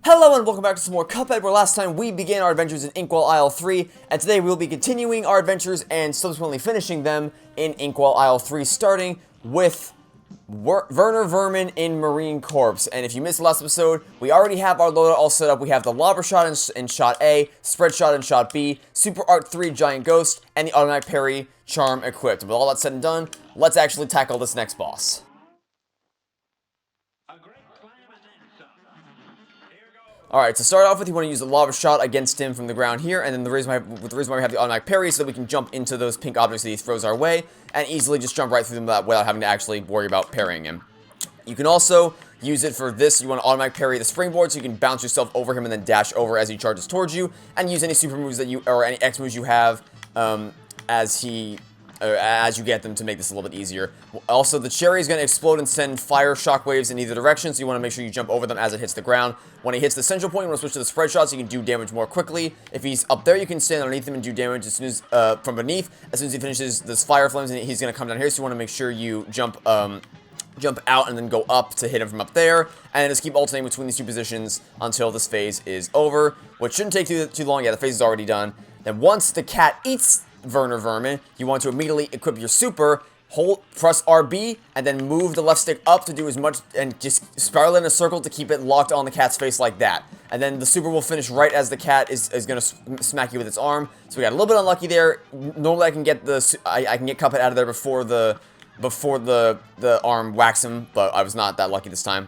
Hello and welcome back to some more Cuphead, where last time we began our adventures in Inkwell Isle 3, and today we'll be continuing our adventures and subsequently finishing them in Inkwell Isle 3, starting with Werner Werman in Marine Corps. And if you missed the last episode, we already have our loadout all set up. We have the lobber shot in shot A, spread shot in shot B, Super Art 3 Giant Ghost, and the automatic parry charm equipped. And with all that said and done, let's actually tackle this next boss. Alright, to start off with, you want to use the lava shot against him from the ground here, and then the reason why we have the automatic parry is so that we can jump into those pink objects that he throws our way, and easily just jump right through them without having to actually worry about parrying him. You can also use it for this. You want to automatic parry the springboard, so you can bounce yourself over him and then dash over as he charges towards you, and use any super moves that you, or any X moves you have, as you get them to make this a little bit easier. Also, the cherry is going to explode and send fire shockwaves in either direction, so you want to make sure you jump over them as it hits the ground. When he hits the central point, you want to switch to the spread shot so you can do damage more quickly. If he's up there, you can stand underneath him and do damage as soon as, from beneath. As soon as he finishes this fire flames, and he's going to come down here, so you want to make sure you jump out and then go up to hit him from up there, and just keep alternating between these two positions until this phase is over, which shouldn't take too long. Yeah, the phase is already done. Then once the cat eats Werner Werman, you want to immediately equip your super, press RB, and then move the left stick up to do as much, and just spiral in a circle to keep it locked on the cat's face like that. And then the super will finish right as the cat is going to smack you with its arm. So we got a little bit unlucky there. Normally I can get I can get Cuphead out of there before the arm whacks him, but I was not that lucky this time.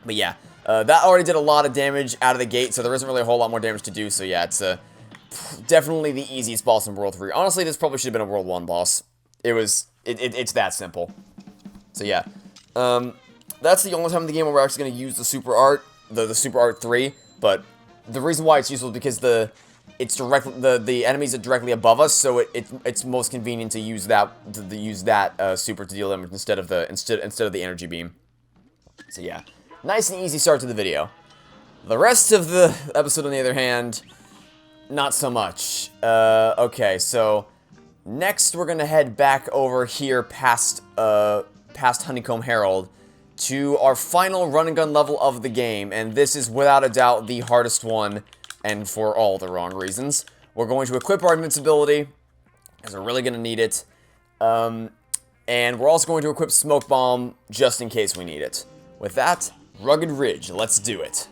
But yeah, that already did a lot of damage out of the gate, so there isn't really a whole lot more damage to do. So yeah, it's definitely the easiest boss in World 3. Honestly, this probably should have been a World 1 boss. It's that simple. So yeah, that's the only time in the game where we're actually going to use the Super Art, the Super Art 3, but the reason why it's useful is because the enemies are directly above us, so it's most convenient to use that super to deal damage instead of the energy beam. So yeah, nice and easy start to the video. The rest of the episode, on the other hand, not so much. Okay, so next we're gonna head back over here past Honeycomb Herald to our final run and gun level of the game, and this is without a doubt the hardest one, and for all the wrong reasons. We're going to equip our invincibility, because we're really gonna need it, and we're also going to equip Smoke Bomb just in case we need it. With that, Rugged Ridge, let's do it.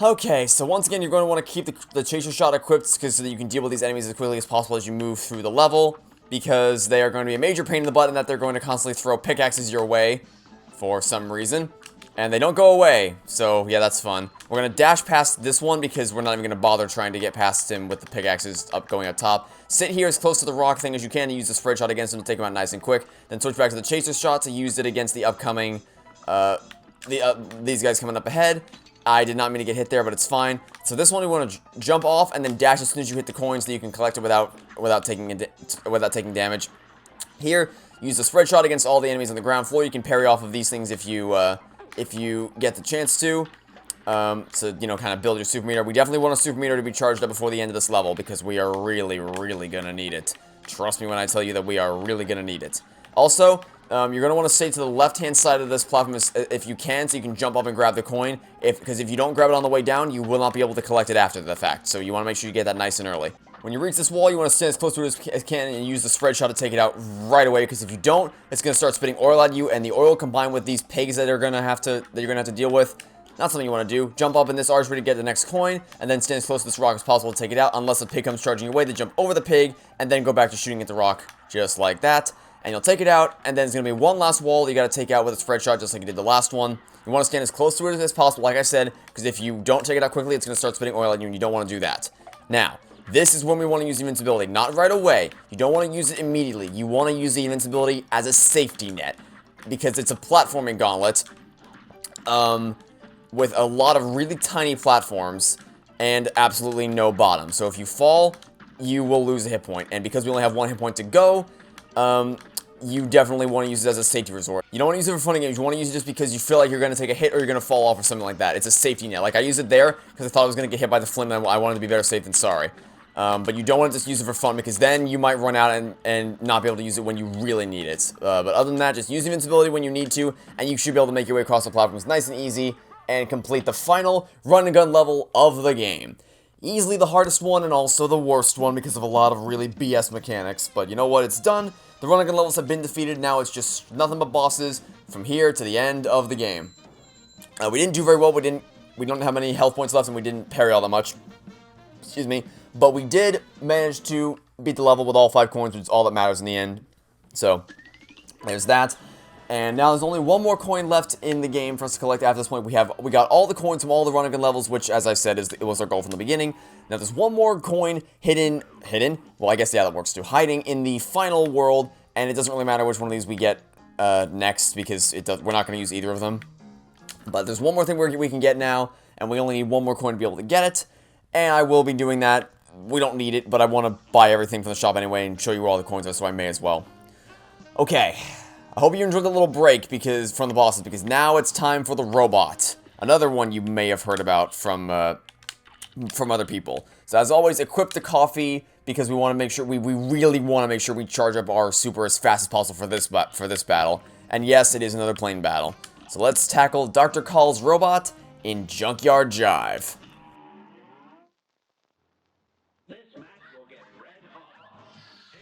Okay, so once again, you're going to want to keep the Chaser Shot equipped so that you can deal with these enemies as quickly as possible as you move through the level, because they are going to be a major pain in the butt in that they're going to constantly throw pickaxes your way for some reason, and they don't go away, so yeah, that's fun. We're going to dash past this one because we're not even going to bother trying to get past him with the pickaxes going up top. Sit here as close to the rock thing as you can to use the spread shot against him to take him out nice and quick, then switch back to the Chaser Shot to use it against the upcoming, these guys coming up ahead. I did not mean to get hit there, but it's fine. So this one, we want to jump off and then dash as soon as you hit the coin so that you can collect it without taking damage. Here, use the spread shot against all the enemies on the ground floor. You can parry off of these things if you get the chance to. So, you know, kind of build your super meter. We definitely want a super meter to be charged up before the end of this level because we are really, really gonna need it. Trust me when I tell you that we are really gonna need it. Also, you're going to want to stay to the left-hand side of this platform if you can, so you can jump up and grab the coin. Because if you don't grab it on the way down, you will not be able to collect it after the fact. So you want to make sure you get that nice and early. When you reach this wall, you want to stand as close to it as you can and use the spread shot to take it out right away. Because if you don't, it's going to start spitting oil at you, and the oil combined with these pigs that you're going to have to deal with, not something you want to do. Jump up in this archway to get the next coin, and then stand as close to this rock as possible to take it out. Unless a pig comes charging your way, then jump over the pig, and then go back to shooting at the rock, just like that. And you'll take it out, and then there's going to be one last wall that you got to take out with a spread shot, just like you did the last one. You want to stand as close to it as possible, like I said, because if you don't take it out quickly, it's going to start spitting oil at you, and you don't want to do that. Now, this is when we want to use invincibility. Not right away. You don't want to use it immediately. You want to use the invincibility as a safety net, because it's a platforming gauntlet, with a lot of really tiny platforms, and absolutely no bottom. So if you fall, you will lose a hit point, and because we only have one hit point to go, you definitely want to use it as a safety resort. You don't want to use it for fun and games. You want to use it just because you feel like you're going to take a hit or you're going to fall off or something like that. It's a safety net. Like, I used it there because I thought I was going to get hit by the flint and I wanted to be better safe than sorry. But you don't want to just use it for fun, because then you might run out and not be able to use it when you really need it. But other than that, just use invincibility when you need to, and you should be able to make your way across the platforms nice and easy, and complete the final run-and-gun level of the game. Easily the hardest one, and also the worst one, because of a lot of really BS mechanics. But you know what? It's done. The run-and-gun levels have been defeated. Now it's just nothing but bosses from here to the end of the game. We didn't do very well. We don't have many health points left, and we didn't parry all that much. Excuse me. But we did manage to beat the level with all 5 coins, which is all that matters in the end. So, there's that. And now there's only one more coin left in the game for us to collect. After this point, we got all the coins from all the run-and-gun levels, which, as I said, it was our goal from the beginning. Now there's one more coin hidden? Well, I guess, yeah, that works too. Hiding in the final world, and it doesn't really matter which one of these we get next, because we're not going to use either of them. But there's one more thing we can get now, and we only need one more coin to be able to get it. And I will be doing that. We don't need it, but I want to buy everything from the shop anyway and show you where all the coins are, so I may as well. Okay. I hope you enjoyed the little break from the bosses, because now it's time for the robot. Another one you may have heard about from other people. So as always, equip the coffee, because we want to make sure, we really want to make sure we charge up our super as fast as possible for this battle. And yes, it is another plane battle. So let's tackle Dr. Khal's robot in Junkyard Jive.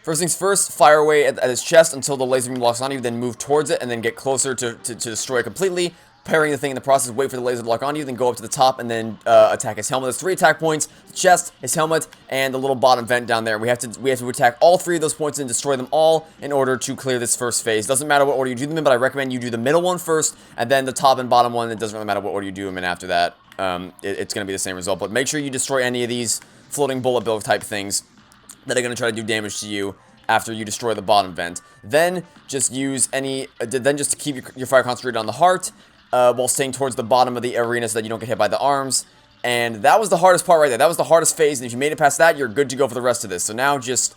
First things first, fire away at his chest until the laser beam locks on you, then move towards it, and then get closer to destroy it completely, parrying the thing in the process, wait for the laser to lock on you, then go up to the top, and then attack his helmet. There's 3 attack points: the chest, his helmet, and the little bottom vent down there. We have to attack all 3 of those points and destroy them all in order to clear this first phase. Doesn't matter what order you do them in, but I recommend you do the middle one first, and then the top and bottom one. It doesn't really matter what order you do them in after that. It's going to be the same result, but make sure you destroy any of these floating bullet bill type things that are going to try to do damage to you after you destroy the bottom vent. Then just just keep your fire concentrated on the heart, while staying towards the bottom of the arena so that you don't get hit by the arms. And that was the hardest part right there. That was the hardest phase, and if you made it past that, you're good to go for the rest of this. So now just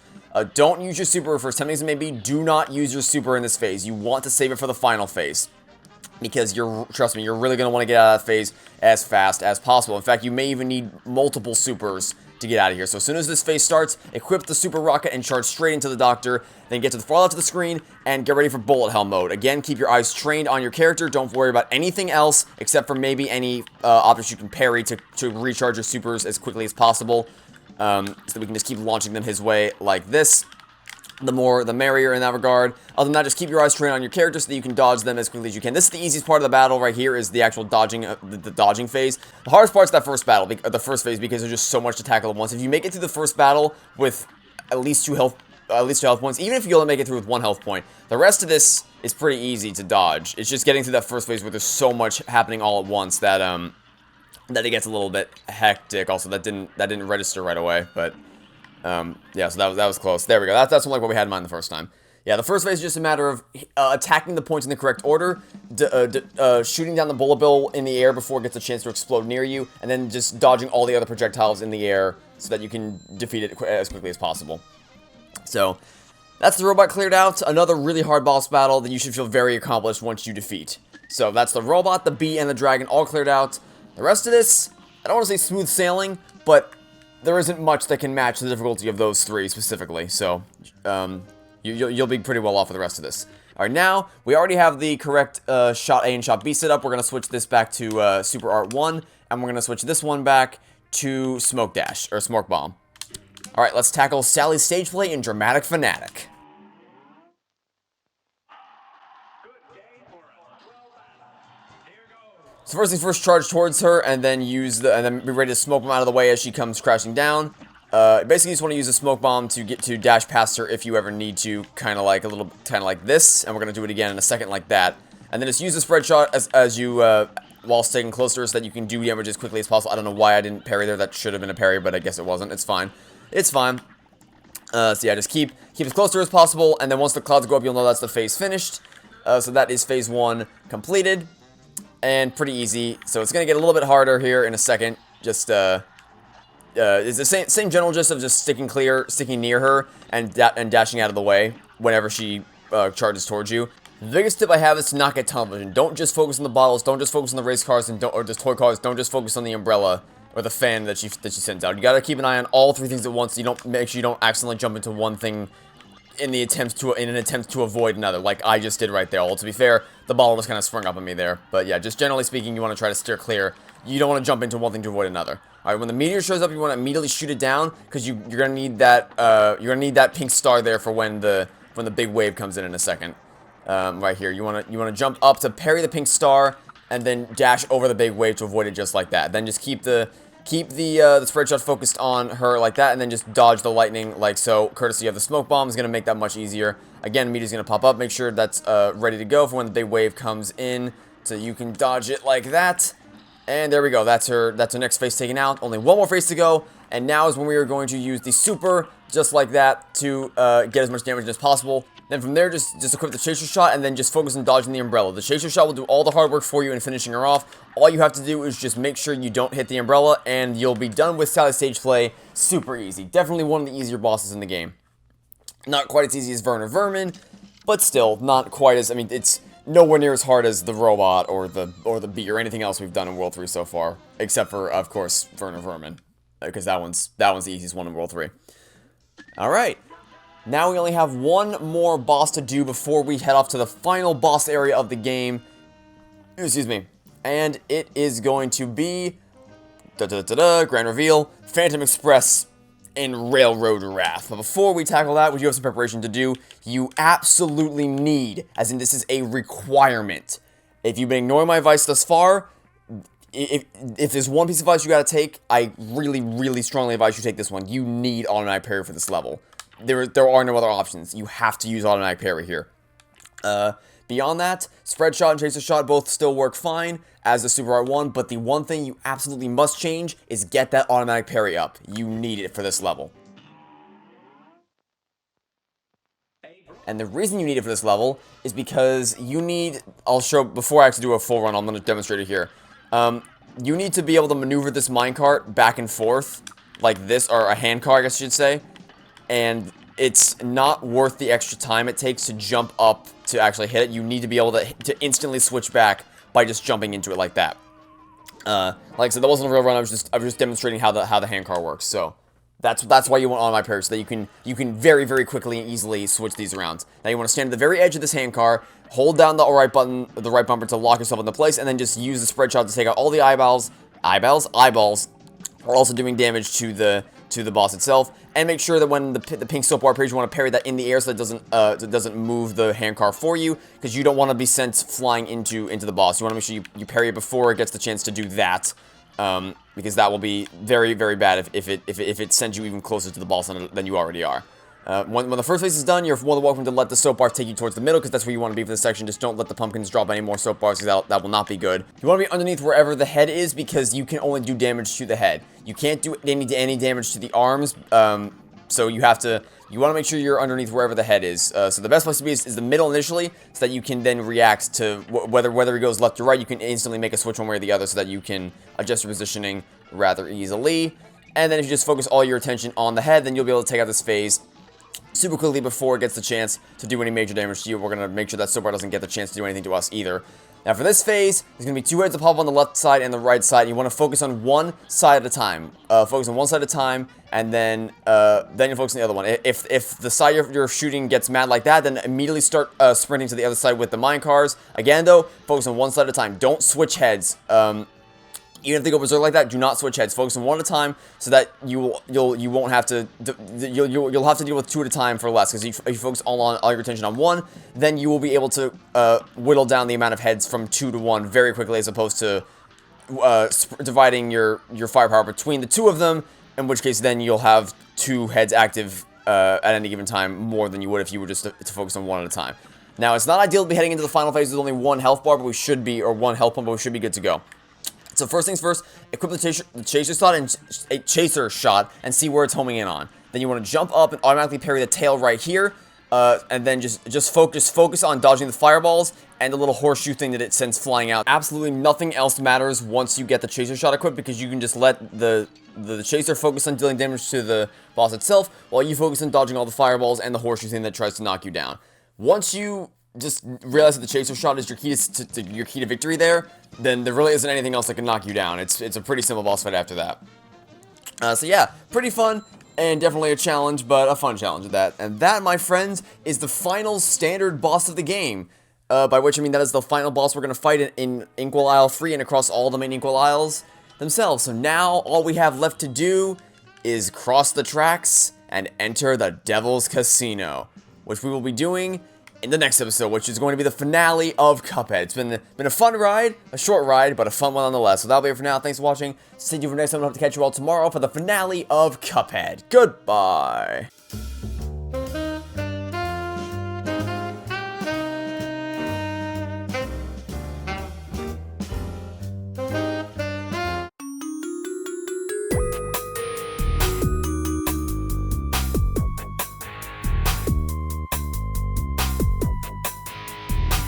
don't use your super for as tempting as it may be. Do not use your super in this phase. You want to save it for the final phase, because trust me, you're really going to want to get out of that phase as fast as possible. In fact, you may even need multiple supers to get out of here. So as soon as this phase starts, equip the super rocket and charge straight into the doctor, then get to the far left of the screen and get ready for bullet hell mode. Again, keep your eyes trained on your character. Don't worry about anything else except for maybe any objects you can parry to recharge your supers as quickly as possible, so that we can just keep launching them his way like this. The more, the merrier in that regard. Other than that, just keep your eyes trained on your character so that you can dodge them as quickly as you can. This is the easiest part of the battle right here, is the actual dodging, the dodging phase. The hardest part's that first battle, the first phase, because there's just so much to tackle at once. If you make it through the first battle with at least 2 health points, even if you only make it through with 1 health point, the rest of this is pretty easy to dodge. It's just getting through that first phase where there's so much happening all at once that it gets a little bit hectic. Also, that didn't register right away, but yeah, so that was close. There we go. That's like what we had in mind the first time. Yeah, the first phase is just a matter of attacking the points in the correct order, shooting down the bullet bill in the air before it gets a chance to explode near you, and then just dodging all the other projectiles in the air so that you can defeat it as quickly as possible. So, that's the robot cleared out. Another really hard boss battle that you should feel very accomplished once you defeat. So, that's the robot, the bee, and the dragon all cleared out. The rest of this, I don't want to say smooth sailing, but there isn't much that can match the difficulty of those 3 specifically, so you'll be pretty well off with the rest of this. Alright, now, we already have the correct Shot A and Shot B set up. We're going to switch this back to Super Art 1, and we're going to switch this one back to Smoke Dash, or Smoke Bomb. Alright, let's tackle Sally's Stageplay in Dramatic Fanatic. So first things first, charge towards her, and then be ready to smoke bomb out of the way as she comes crashing down. Basically, you just want to use a smoke bomb to dash past her if you ever need to, kind of like this, and we're gonna do it again in a second like that. And then just use the spread shot as you while staying closer so that you can do damage as quickly as possible. I don't know why I didn't parry there. That should have been a parry, but I guess it wasn't. It's fine. It's fine. So yeah, just keep as close to her as possible, and then once the clouds go up, you'll know that's the phase finished. So that is phase 1 completed. And pretty easy, so it's going to get a little bit harder here in a second. Just, it's the same general gist of just sticking near her, and dashing out of the way whenever she charges towards you. The biggest tip I have is to not get tunnel vision. Don't just focus on the bottles, don't just focus on the race cars, or just toy cars, don't just focus on the umbrella, or the fan that she sends out. You gotta keep an eye on all three things at once. So you don't make sure you don't accidentally jump into one thing in an attempt to avoid another, like I just did right there. Although, to be fair, the ball was kind of sprung up on me there. But yeah, just generally speaking, you want to try to steer clear. You don't want to jump into one thing to avoid another. All right, when the meteor shows up, you want to immediately shoot it down because you're gonna need that pink star there for when the big wave comes in a second. Right here, you wanna jump up to parry the pink star and then dash over the big wave to avoid it just like that. Then just keep the spread shot focused on her like that, and then just dodge the lightning like so. Courtesy of the smoke bomb is going to make that much easier. Again, meteor's going to pop up. Make sure that's ready to go for when the big wave comes in, so you can dodge it like that. And there we go. That's her next phase taken out. Only one more phase to go, and now is when we are going to use the super just like that to get as much damage as possible. Then from there, just equip the chaser shot and then just focus on dodging the umbrella. The chaser shot will do all the hard work for you in finishing her off. All you have to do is just make sure you don't hit the umbrella and you'll be done with Sally's stage play. Super easy. Definitely one of the easier bosses in the game. Not quite as easy as Werman, but still not quite as, I mean, it's nowhere near as hard as the robot or the bee or anything else we've done in World 3 so far, except for, of course, Werman, because that one's the easiest one in World 3. All right. Now we only have one more boss to do before we head off to the final boss area of the game. Excuse me. And it is going to be... grand reveal. Phantom Express in Railroad Wrath. But before we tackle that, we do have some preparation to do. You absolutely need, as in this is a requirement. If you've been ignoring my advice thus far, if there's one piece of advice you gotta take, I really, really strongly advise you take this one. You need automatic parry for this level. There are no other options. You have to use automatic parry here. Beyond that, spread shot and chaser shot both still work fine as the Super Art 1, but the one thing you absolutely must change is get that automatic parry up. You need it for this level. And the reason you need it for this level is because you need, I'll show, before I actually do a full run, I'm going to demonstrate it here. You need to be able to maneuver this minecart back and forth, like this, or a handcar, I guess you should say. And it's not worth the extra time it takes to jump up to actually hit it. You need to be able to instantly switch back by just jumping into it like that. Like I said, that wasn't a real run. I was just demonstrating how the handcar works. So that's why you want automatic parry, so that you can very, very quickly and easily switch these around. Now you want to stand at the very edge of this handcar, hold down the right bumper to lock yourself into place, and then just use the spread shot to take out all the eyeballs, while also doing damage to the boss itself. And make sure that when the pink soap bar appears, you want to parry that in the air so that it doesn't move the handcar for you, because you don't want to be sent flying into the boss. You want to make sure you parry it before it gets the chance to do that, because that will be very, very bad if it sends you even closer to the boss than you already are. When the first phase is done, you're more than welcome to let the soap bar take you towards the middle, because that's where you want to be for this section. Just don't let the pumpkins drop any more soap bars, because that will not be good. You want to be underneath wherever the head is, because you can only do damage to the head. You can't do any damage to the arms, so you want to make sure you're underneath wherever the head is. So the best place to be is the middle initially, so that you can then react to whether he goes left or right. You can instantly make a switch one way or the other, so that you can adjust your positioning rather easily. And then if you just focus all your attention on the head, then you'll be able to take out this phase super quickly before it gets the chance to do any major damage to you. We're going to make sure that soap bar doesn't get the chance to do anything to us either. Now for this phase, there's going to be two heads that pop up on the left side and the right side. You want to focus on one side at a time. Focus on one side at a time, and then you focus on the other one. If the side you're shooting gets mad like that, then immediately start sprinting to the other side with the mine cars. Again though, focus on one side at a time. Don't switch heads. Even if they go berserk like that, do not switch heads. Focus on one at a time, so that you'll have to deal with two at a time for less. Because if you focus all your attention on one, then you will be able to whittle down the amount of heads from 2 to 1 very quickly, as opposed to dividing your firepower between the two of them. In which case, then you'll have 2 heads active at any given time, more than you would if you were just to focus on one at a time. Now, it's not ideal to be heading into the final phase with only 1 health bar, but we should be, or 1 health pump, but we should be good to go. So first things first, equip the chaser shot and see where it's homing in on. Then you want to jump up and automatically parry the tail right here, and then just focus on dodging the fireballs and the little horseshoe thing that it sends flying out. Absolutely nothing else matters once you get the chaser shot equipped, because you can just let the chaser focus on dealing damage to the boss itself, while you focus on dodging all the fireballs and the horseshoe thing that tries to knock you down. Once you just realize that the chaser shot is your key to your key to victory there, then there really isn't anything else that can knock you down. It's a pretty simple boss fight after that. So yeah, pretty fun, and definitely a challenge, but a fun challenge at that. And that, my friends, is the final standard boss of the game. By which I mean that is the final boss we're going to fight in Inkwell Isle 3 and across all the main Inkwell Isles themselves. So now, all we have left to do is cross the tracks and enter the Devil's Casino, which we will be doing in the next episode, which is going to be the finale of Cuphead. It's been a fun ride, a short ride, but a fun one nonetheless. So that'll be it for now. Thanks for watching. Stay tuned for next time. I'll have to catch you all tomorrow for the finale of Cuphead. Goodbye.